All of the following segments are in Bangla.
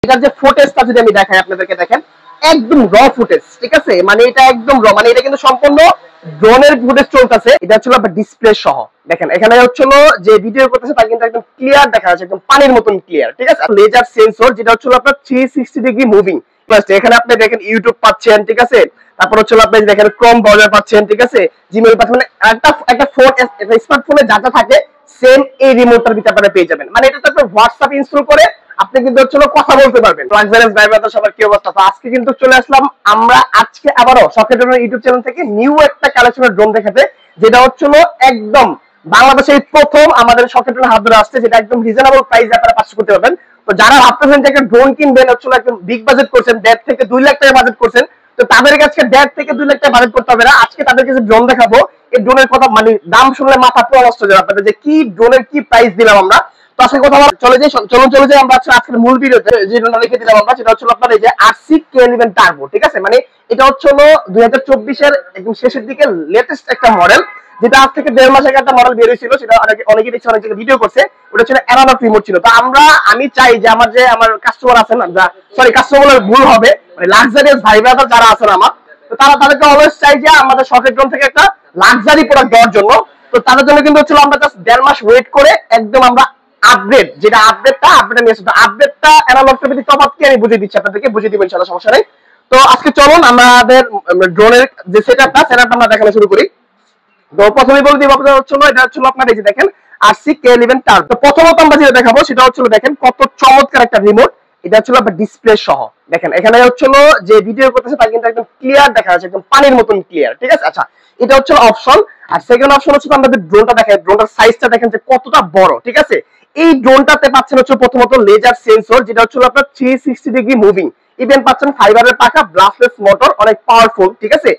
এটার যে ফুটেজটা যদি আমি দেখাই আপনাদেরকে, দেখেন একদম র ফুটেজ, ঠিক আছে, মানে এটা একদম র, মানে এটা কিন্তু সম্পূর্ণ ড্রোনের ফুটেজ চলতেছে। এটা হচ্ছে আপনার ডিসপ্লে সহ, দেখেন এখানে হচ্ছিল যে ভিডিও করতেছে তা কিন্তু একদম ক্লিয়ার দেখা যাচ্ছে, একদম পানির মতন ক্লিয়ার, ঠিক আছে। লেজার সেন্সর যেটা হচ্ছে আপনার 360 ডিগ্রি মুভিং, এখানে আপনি দেখেন ইউটিউব পাচ্ছেন, ঠিক আছে, তারপর হচ্ছে আপনি দেখেন ক্রোম ব্রাউজার পাচ্ছেন, ঠিক আছে, জিমেইল পাচ্ছেন, মানে একটা ফোন স্মার্টফোনে যা যা থাকে সেম এই রিমোটটার ভিতরে আপনারা পেয়ে যাবেন। মানে এটা তো আপনি হোয়াটসঅ্যাপ ইনস্টল করে আপনি কিন্তু হচ্ছে কথা বলতে পারবেন। লাক্সারিয়াস ড্রাইভারদের সবার কি অবস্থা? তো আজকে কিন্তু চলে আসলাম আমরা আজকে আবারও শখের ড্রোনের ইউটিউব চ্যানেল থেকে নিউ একটা কালেকশনের ড্রোন দেখাতে, যেটা হচ্ছিল একদম বাংলাদেশের প্রথম আমাদের শখের ড্রোন হাত ধরে আসছে, যেটা একদম রিজনেবল প্রাইসে আপনারা পারচেজ করতে পারবেন। তো যারা ভাবতেছেন যে একটা ড্রোন কিনবেন, হচ্ছিল একদম বিগ বাজেট করছেন, 1.5 থেকে 2 লাখ টাকা বাজেট করছেন, তো তাদের কাছে 1.5 থেকে 2 লাখ টাকা বাজেট করতে হবে না। আজকে তাদের কাছে ড্রোন দেখাবো, এই ড্রোনের কথা মানে দাম শুনলে মাথা পুরো নষ্ট হয়ে যাবে আপনাদের, যে কি ড্রোনের কি প্রাইস দিলাম আমরা। তো আজকে কথা চলে যাই আমরা আজকের মূল ভিডিওতে। যে ড্রোনটা রেখে দিলাম আমরা, সেটা হচ্ছে আপনার এই যে RC-K11 টার্বো, ঠিক আছে, মানে এটা হচ্ছে 2024 এর একদম শেষের দিকে লেটেস্ট একটা মডেল, যেটা আজ থেকে 1.5 মাস আগে একটা মডেল বের হয়েছিল, সেটা অনেকে দেখছে, অনেক ভিডিও করছে, ওটা ছিল অ্যানালগ রিমোট ছিল। তো আমি চাই যে আমার কাস্টমার আছেন, সরি কাস্টমার ভুল হবে, মানে লাক্সারিয়াস ভাই ব্রাদার যারা আছেন আমার, তো তাদেরকে অলওয়েজ চাই যে আমাদের শখের ড্রোন থেকে একটা লাক্সারি প্রোডাক্ট দেওয়ার জন্য। তো তাদের জন্য কিন্তু হচ্ছিল আমরা জাস্ট 1.5 মাস ওয়েট করে একদম আমরা আপডেট, যেটা আপডেটটা নিয়ে আসতে, আপডেটটা অ্যানালগটার ভিতরে তফাৎ কি আমি বুঝিয়ে দিচ্ছি আপনাদেরকে, বুঝিয়ে দিব ইনশাআল্লাহ, সমস্যা নেই। তো আজকে চলুন আমাদের ড্রোনের যে সেটআপটা আমরা দেখানো শুরু করি। তো প্রথমেই বলে দিব আপনাদের হচ্ছিল এটা হচ্ছিল আপনার এই যে দেখেন RC-K11 টার্বো। তো প্রথমত আমরা যেটা দেখাবো সেটা হচ্ছিল দেখেন কত চমৎকার একটা রিমোট, এটা হচ্ছিল আপনার ডিসপ্লে সহ, দেখেন এখানে হচ্ছিল যে ভিডিও করতেছে তা কিন্তু একদম ক্লিয়ার দেখা যাচ্ছে, একদম পানির মতন ক্লিয়ার, ঠিক আছে। আচ্ছা, এটা হচ্ছে অপশন। আর সেকেন্ড অপশন হচ্ছে আমাদের ড্রোনটা দেখেন, ড্রোনটার সাইজটা দেখেন যে কতটা বড়, ঠিক আছে। এই ড্রোনটাতে পাচ্ছেন হচ্ছে প্রথমত লেজার সেন্সর, যেটা হচ্ছে আপনার 360 ডিগ্রি মুভিং, ইভেন পাচ্ছেন ফাইবারের পাখা, ব্লাস্টলেস মোটর, অনেক পাওয়ারফুল, ঠিক আছে।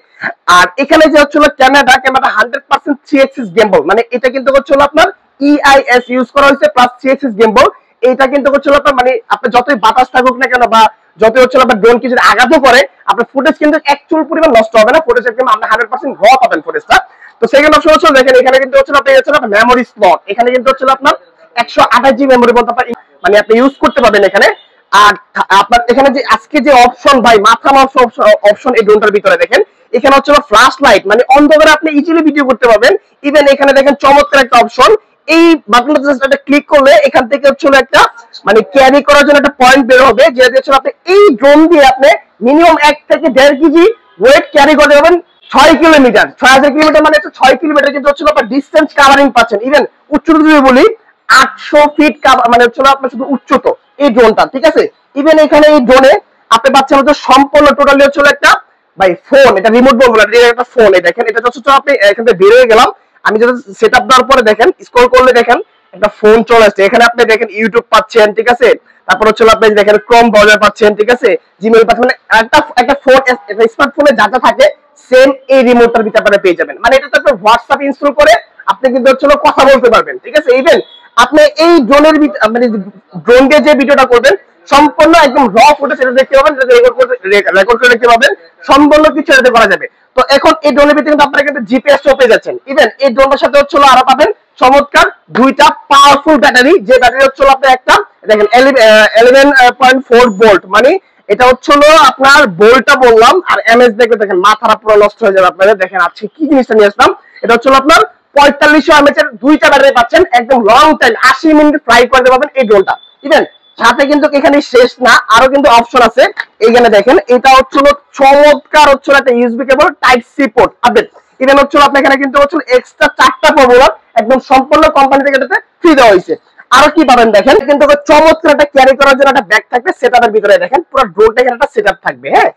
আর এখানে যে হচ্ছে ক্যামেরাটা 100% 3 অ্যাক্সিস গিম্বল, মানে এটা কিন্তু হচ্ছে আপনার EIS ইউজ করা হয়েছে প্লাস 3 অ্যাক্সিস গিম্বল। এটা কিন্তু হচ্ছে আপনার মানে আপনি যতই বাতাস থাকুক না কেন বা যতই হচ্ছে আপনার ড্রোন কিছু আঘাতও করে, আপনার ফুটেজ কিন্তু অ্যাকচুয়াল পরিমাণ নষ্ট হবে না, ফুটেজ একদম আপনি 100% র পাবেন ফুটেজটা। তো সেকেন্ড অপশন হচ্ছে দেখেন এখানে কিন্তু হচ্ছে আপনার মেমোরি স্লট, এখানে কিন্তু হচ্ছে আপনার 128 জিবি মেমোরি বলতে মানে আপনি ইউজ করতে পারবেন এখানে। আর আপনার এখানে যে আজকে যে অপশন ভাই মাথা নষ্ট অপশন এই ড্রোনটার ভিতরে দেখেন, এখানে হচ্ছে ফ্ল্যাশ লাইট, মানে অন্ধকারে আপনি ইজিলি ভিডিও করতে পারবেন। ইভেন এখানে দেখেন চমৎকার একটা অপশন, এই বাটনটা জাস্ট একটা ক্লিক করলে এখান থেকে হচ্ছে একটা মানে ক্যারি করার জন্য একটা পয়েন্ট বের হবে, যেটা হচ্ছে আপনি এই ড্রোন দিয়ে আপনি মিনিমাম 1 থেকে 1.5 কেজি ওয়েট ক্যারি করতে পারবেন 6 কিলোমিটার, 6000 কিলোমিটার, মানে 6 কিলোমিটার কিন্তু হচ্ছে আপনার ডিসটেন্স কাভারিং পাচ্ছেন। ইভেন উচ্চতা যদি বলি 800 ফিট মানে হচ্ছে আপনার শুধু উচ্চত এই ড্রোনটা, ঠিক আছে। ইভেন এখানে এই ড্রোনে আপনি পাচ্ছেন হচ্ছে সম্পূর্ণ টোটালি হচ্ছে একটা ভাই ফোন, এটা রিমোট বলবো না, এটা একটা ফোন। এই দেখেন এটা হচ্ছে আপনি এখান থেকে বের হয়ে গেলাম, আমি যেটা সেটআপ দেওয়ার পরে দেখেন স্ক্রল করলে দেখেন একটা ফোন চলে আসছে, এখানে আপনি দেখেন ইউটিউব পাচ্ছেন, ঠিক আছে, তারপর হচ্ছে আপনি দেখেন ক্রোম ব্রাউজার পাচ্ছেন, ঠিক আছে, জিমেইল পাচ্ছেন, মানে একটা ফোন স্মার্টফোনে যা যা থাকে সেম এই রিমোটটার ভিতরে আপনারা পেয়ে যাবেন। মানে এটা তো আপনি হোয়াটসঅ্যাপ ইনস্টল করে আপনি কিন্তু হচ্ছে কথা বলতে পারবেন, ঠিক আছে। ইভেন আপনি এই ড্রোনের মানে ড্রোন দিয়ে যে ভিডিওটা করবেন সম্পূর্ণ একদম র ফুটেজ এটা দেখতে পাবেন, রেকর্ড করে দেখতে পাবেন, সম্পূর্ণ কিছু এটাতে করা যাবে। তো এখন এই ড্রোনের ভিতরে কিন্তু আপনারা কিন্তু জিপিএস পেয়ে যাচ্ছেন। ইভেন এই ড্রোনটার সাথে হচ্ছে আরো পাবেন চমৎকার দুইটা পাওয়ারফুল ব্যাটারি, যে ব্যাটারি হচ্ছে আপনি একটা দেখেন 11.4 ভোল্ট, মানে এটা হচ্ছে আপনার ভোল্টটা বললাম, আর এমএস দেখলে দেখেন মাথাটা পুরো নষ্ট হয়ে যাবে আপনাদের। দেখেন আজকে কি জিনিসটা নিয়ে আসলাম, এটা হচ্ছে আপনার 4500 এমএএইচ এর দুইটা ব্যাটারি পাচ্ছেন, একদম লং টাইম 80 মিনিট ফ্লাই করতে পারবেন এই ড্রোনটা। ইভেন সাথে কিন্তু এখানে শেষ না, আরো কিন্তু অপশন আছে। এখানে দেখেন এটা হচ্ছে চমৎকার হচ্ছে একটা USB cable type C port update. Even হচ্ছে আপনি এখানে কিন্তু হচ্ছে এক্সট্রা 4টা পপুলার একদম সম্পূর্ণ কোম্পানি থেকে এটাতে ফ্রি দেওয়া হয়েছে। আরো কি পাবেন দেখেন, কিন্তু চমৎকার একটা ক্যারি করার জন্য একটা ব্যাগ থাকবে, সেটআপের ভিতরে দেখেন পুরো ড্রোনটা এখানে একটা সেটআপ থাকবে, হ্যাঁ।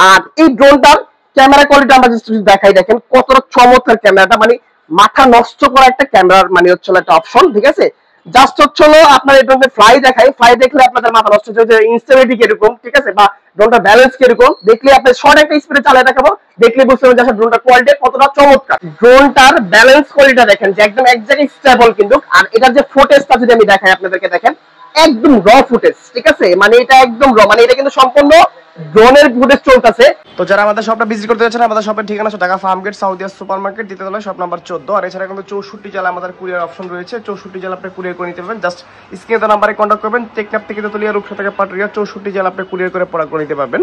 আর এই ড্রোনটার ক্যামেরা কোয়ালিটি আমরা যদি দেখাই, দেখেন কতটা চমৎকার ক্যামেরাটা, মানে মাথা নষ্ট করা একটা ক্যামেরার মানে হচ্ছে একটা অপশন, ঠিক আছে। জাস্ট হচ্ছে আপনার এই ড্রোনটা ফ্লাই দেখাই, ফ্লাই দেখলে আপনাদের মাথা নষ্ট হচ্ছে যে ইনস্টেবিলিটি কিরকম, ঠিক আছে, বা ড্রোনটা ব্যালেন্স কিরকম দেখলে আপনি শর্ট একটা স্পিডে চালিয়ে দেখাবো, দেখলে বুঝতে পারবেন যে ড্রোনটার কোয়ালিটি কতটা চমৎকার। ড্রোনটার ব্যালেন্স কোয়ালিটিটা দেখেন যে একদম এক্স্যাক্ট স্টেবল কিন্তু। আর এটার যে ফুটেজটা যদি আমি দেখাই আপনাদেরকে, দেখেন একদম র ফুটেজ, ঠিক আছে, মানে এটা একদম র, মানে এটা কিন্তু সম্পূর্ণ ড্রোনের ফুটেজ চলতেছে। তো যারা আমাদের শপটা ভিজিট করতে যাচ্ছেন, আমাদের শপের ঠিকানা আছে Dhaka Farmgate Saudia super market, দ্বিতীয় তলায় শপ নাম্বার 14। আর এছাড়া কিন্তু 64 জেলা আমাদের কুরিয়ার অপশন রয়েছে, 64 জেলা আপনি কুরিয়ার করে নিতে পারবেন। জাস্ট স্ক্রিনে নাম্বারে কন্ট্যাক্ট করবেন। টেকনাফ থেকে তেতুলিয়া, রূপসা থেকে পাটুরিয়া 64 জেলা আপনি কুরিয়ার করে প্রোডাক্ট করে নিতে পারবেন।